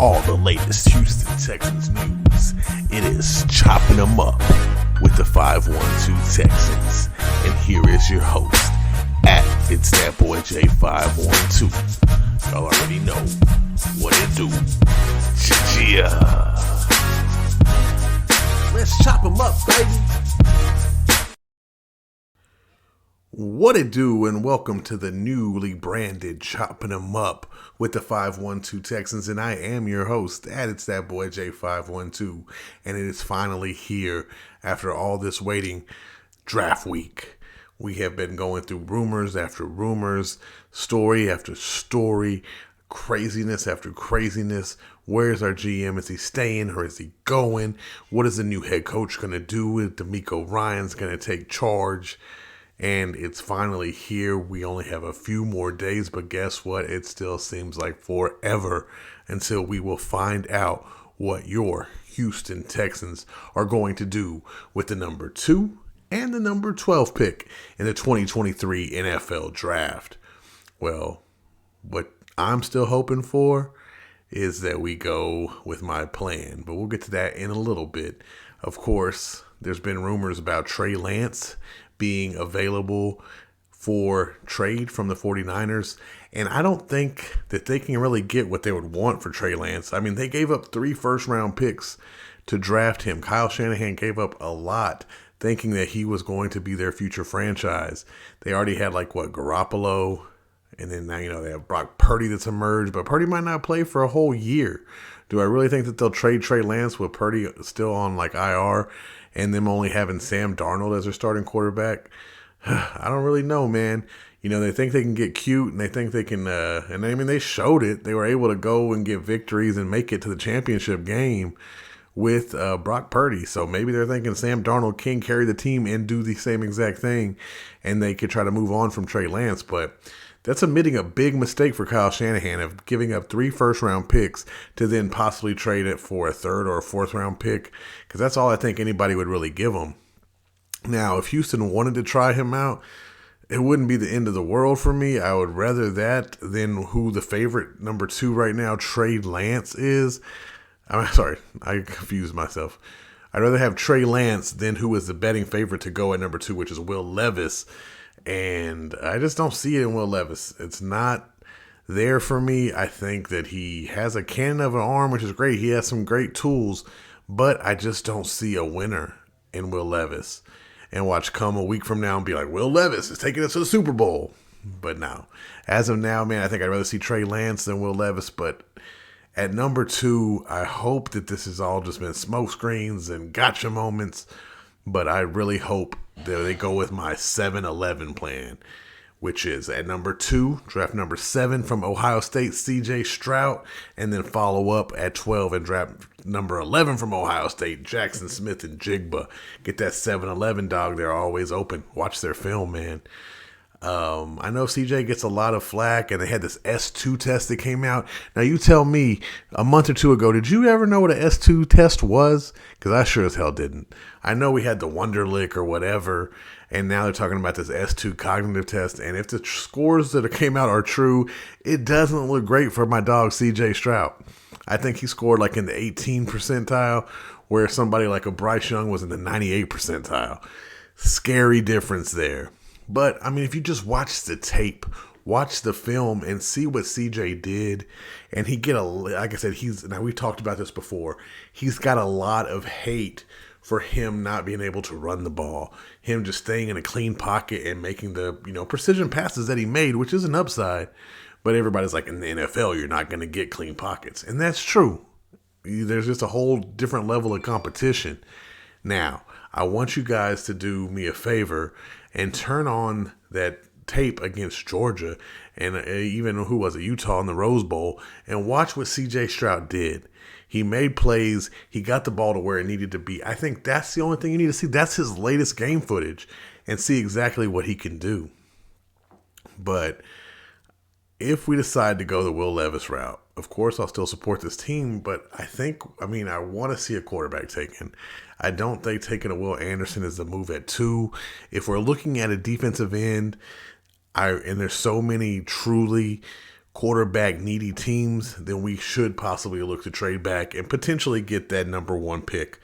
all the latest Houston Texans news. It is Choppin Em Up with the 512 Texans. And here is your host, it's Dat Boy J 512. Y'all already know what it do. Yeah. Let's chop 'em up, baby. What it do, and welcome to the newly branded Choppin Em Up with the 512 Texans, and I am your host, it's Dat Boy J 512, and it is finally here after all this waiting. Draft week. We have been going through rumors after rumors, story after story, craziness after craziness. Where's our GM? Is he staying or is he going? What is the new head coach going to do? Is D'Amico Ryan's going to take charge? And it's finally here. We only have a few more days, but guess what? It still seems like forever until we will find out what your Houston Texans are going to do with the number 2 and the number 12 pick in the 2023 NFL Draft. Well, what I'm still hoping for is that we go with my plan, but we'll get to that in a little bit. Of course, there's been rumors about Trey Lance being available for trade from the 49ers. And I don't think that they can really get what they would want for Trey Lance. I mean, they gave up 3 first-round picks to draft him. Kyle Shanahan gave up a lot thinking that he was going to be their future franchise. They already had Garoppolo, and then now, they have Brock Purdy that's emerged, but Purdy might not play for a whole year. Do I really think that they'll trade Trey Lance with Purdy still on IR and them only having Sam Darnold as their starting quarterback? I don't really know, man. They think they can get cute and they think they can, they showed it. They were able to go and get victories and make it to the championship game with Brock Purdy. So maybe they're thinking Sam Darnold can carry the team and do the same exact thing and they could try to move on from Trey Lance. But that's admitting a big mistake for Kyle Shanahan of giving up 3 first-round picks to then possibly trade it for a 3rd or a 4th-round pick, because that's all I think anybody would really give him. Now, if Houston wanted to try him out, it wouldn't be the end of the world for me. I would rather that than who the favorite number 2 right now, Trey Lance, is. I'm sorry, I confused myself. I'd rather have Trey Lance than who is the betting favorite to go at number 2, which is Will Levis. And I just don't see it in Will Levis. It's not there for me. I think that he has a cannon of an arm, which is great. He has some great tools, but I just don't see a winner in Will Levis. And watch come a week from now and be like, Will Levis is taking us to the Super Bowl. But no. As of now, man, I think I'd rather see Trey Lance than Will Levis. But at number 2, I hope that this has all just been smoke screens and gotcha moments. But I really hope that they go with my 7-11 plan, which is at number 2, draft number 7 from Ohio State, CJ Stroud, and then follow up at 12 and draft number 11 from Ohio State, Jaxson Smith-Njigba. Get that 7-11 dog. They're always open. Watch their film, man. I know CJ gets a lot of flack, and they had this S2 test that came out. Now, you tell me, a month or 2 ago, did you ever know what an S2 test was? Because I sure as hell didn't. I know we had the Wonderlic or whatever, and now they're talking about this S2 cognitive test, and if the scores that came out are true, it doesn't look great for my dog CJ Stroud. I think he scored in the 18 percentile, where somebody like a Bryce Young was in the 98 percentile. Scary difference there. But, if you just watch the tape, watch the film, and see what CJ did, and like I said, now we've talked about this before, he's got a lot of hate for him not being able to run the ball, him just staying in a clean pocket and making the, precision passes that he made, which is an upside, but everybody's like, in the NFL, you're not going to get clean pockets, and that's true. There's just a whole different level of competition. Now, I want you guys to do me a favor and turn on that tape against Georgia and even Utah in the Rose Bowl, and watch what CJ Stroud did. He made plays. He got the ball to where it needed to be. I think that's the only thing you need to see. That's his latest game footage, and see exactly what he can do. But if we decide to go the Will Levis route, of course, I'll still support this team, but I want to see a quarterback taken. I don't think taking a Will Anderson is the move at 2. If we're looking at a defensive end, and there's so many truly quarterback needy teams, then we should possibly look to trade back and potentially get that number one pick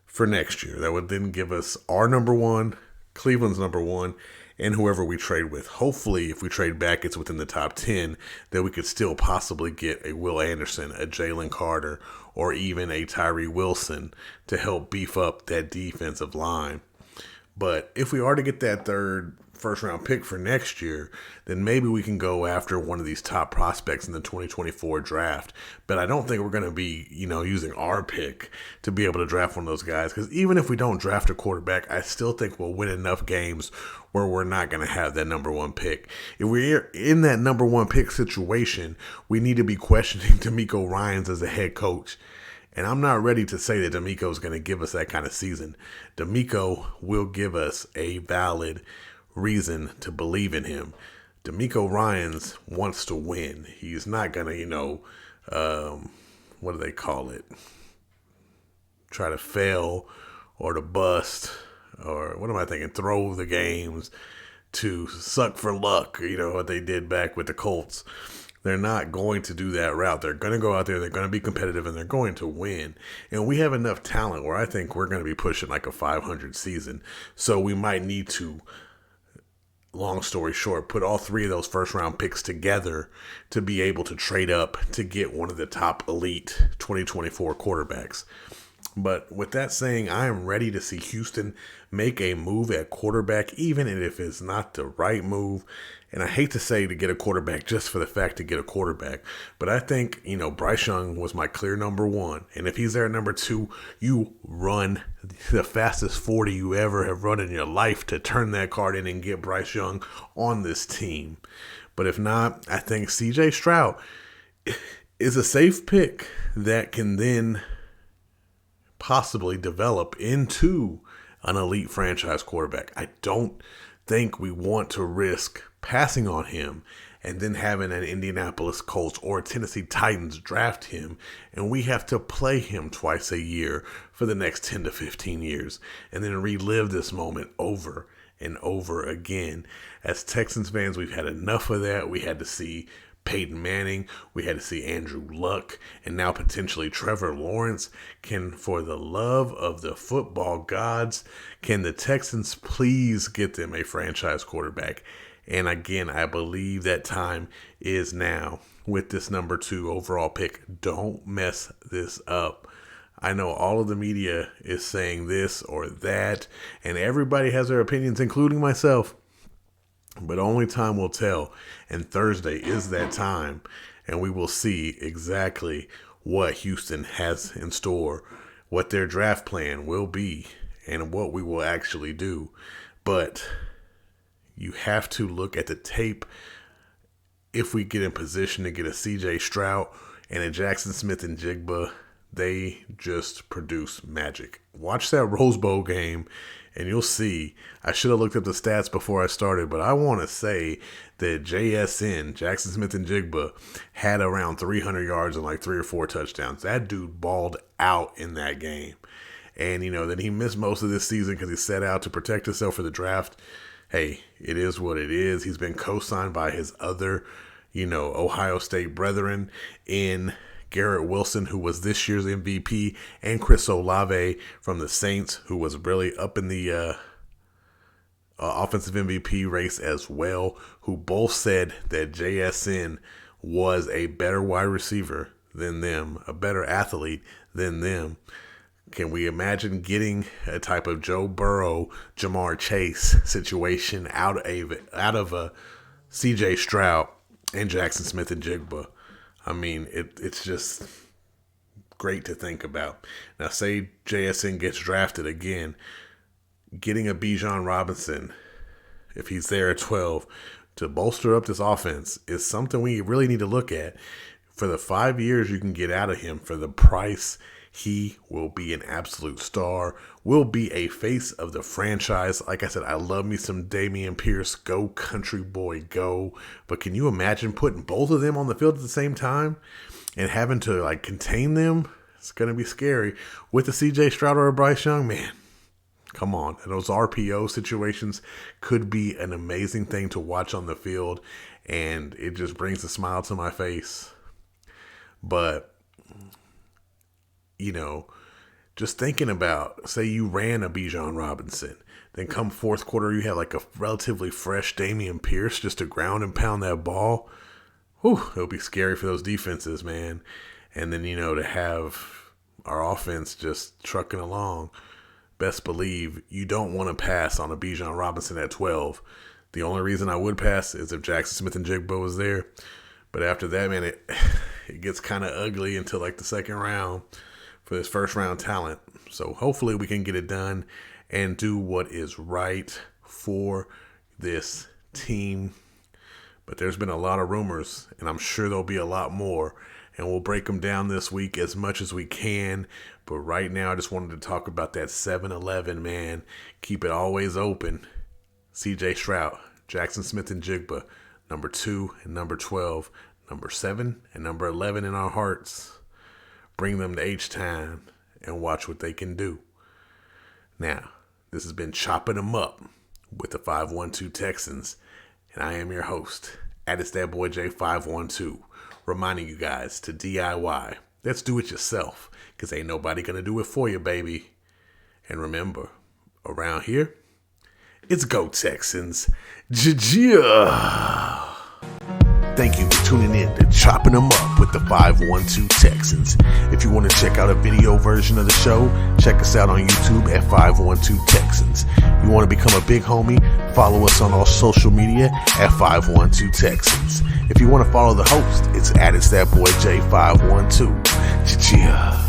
for next year. That would then give us our number one, Cleveland's number one, and whoever we trade with. Hopefully, if we trade back, it's within the top 10, that we could still possibly get a Will Anderson, a Jalen Carter, or even a Tyree Wilson to help beef up that defensive line. But if we are to get that third first-round pick for next year, then maybe we can go after one of these top prospects in the 2024 draft. But I don't think we're going to be, using our pick to be able to draft one of those guys. Because even if we don't draft a quarterback, I still think we'll win enough games where we're not going to have that number one pick. If we're in that number one pick situation, we need to be questioning DeMeco Ryans as a head coach. And I'm not ready to say that DeMeco is going to give us that kind of season. DeMeco will give us a valid reason to believe in him. DeMeco Ryans wants to win. He's not going to, what do they call it? Try to fail or to bust or what am I thinking? Throw the games to suck for luck, what they did back with the Colts. They're not going to do that route. They're going to go out there, they're going to be competitive, and they're going to win. And we have enough talent where I think we're going to be pushing like a 500 season. So we might need to, long story short, put all three of those first-round picks together to be able to trade up to get one of the top elite 2024 quarterbacks. But with that saying, I am ready to see Houston make a move at quarterback, even if it's not the right move. And I hate to say to get a quarterback just for the fact to get a quarterback. But I think, Bryce Young was my clear number one. And if he's there at number two, you run the fastest 40 you ever have run in your life to turn that card in and get Bryce Young on this team. But if not, I think CJ Stroud is a safe pick that can then possibly develop into an elite franchise quarterback. I don't think we want to risk passing on him and then having an Indianapolis Colts or Tennessee Titans draft him, and we have to play him twice a year for the next 10 to 15 years and then relive this moment over and over again. As Texans fans, we've had enough of that. We had to see Peyton Manning, we had to see Andrew Luck, and now potentially Trevor Lawrence. Can, for the love of the football gods, can the Texans please get them a franchise quarterback? And again, I believe that time is now with this number 2 overall pick. Don't mess this up. I know all of the media is saying this or that, and everybody has their opinions, including myself. But only time will tell, and Thursday is that time, and we will see exactly what Houston has in store, what their draft plan will be, and what we will actually do. But you have to look at the tape. If we get in position to get a CJ Stroud and a Jaxson Smith-Njigba, they just produce magic. Watch that Rose Bowl game, and you'll see. I should have looked up the stats before I started, but I want to say that Jaxson Smith-Njigba, had around 300 yards and like 3 or 4 touchdowns. That dude balled out in that game. And, then he missed most of this season because he set out to protect himself for the draft. Hey, it is what it is. He's been co-signed by his other, Ohio State brethren in Garrett Wilson, who was this year's MVP, and Chris Olave from the Saints, who was really up in the offensive MVP race as well, who both said that JSN was a better wide receiver than them, a better athlete than them. Can we imagine getting a type of Joe Burrow, Jamar Chase situation out of a CJ Stroud and Jaxson Smith-Njigba? I mean, it's just great to think about. Now, say JSN gets drafted again, getting a Bijan Robinson, if he's there at 12, to bolster up this offense is something we really need to look at. For the 5 years you can get out of him for the price, he will be an absolute star, will be a face of the franchise. Like I said, I love me some Dameon Pierce. Go country boy, go. But can you imagine putting both of them on the field at the same time and having to contain them? It's going to be scary. With the CJ Stroud or a Bryce Young, man, come on. And those RPO situations could be an amazing thing to watch on the field. and it just brings a smile to my face. But, just thinking about, say you ran a Bijan Robinson, then come fourth quarter, you had like a relatively fresh Dameon Pierce just to ground and pound that ball. Whew, it'll be scary for those defenses, man. And then, to have our offense just trucking along. Best believe you don't want to pass on a Bijan Robinson at 12. The only reason I would pass is if Jaxson Smith-Njigba was there. But after that, man, it gets kind of ugly until like the second round for this first round talent. So hopefully we can get it done and do what is right for this team. But there's been a lot of rumors, and I'm sure there'll be a lot more. And we'll break them down this week as much as we can. But right now, I just wanted to talk about that 7-11, man. Keep it always open. CJ Stroud, Jaxson Smith-Njigba, number 2 and number 12, number 7 and number 11 in our hearts. Bring them to H-Time and watch what they can do. Now, this has been Choppin Em Up with the 512 Texans. And I am your host, It's Dat Boy J 512. Reminding you guys to DIY. Let's do it yourself, because ain't nobody going to do it for you, baby. And remember, around here, it's Go Texans. Ja. Thank you for tuning in to Choppin Em Up with the 512 Texans. If you want to check out a video version of the show, check us out on YouTube at 512 Texans. You want to become a big homie? Follow us on all social media at 512 Texans. If you want to follow the host, it's Dat Boy J 512. Ja.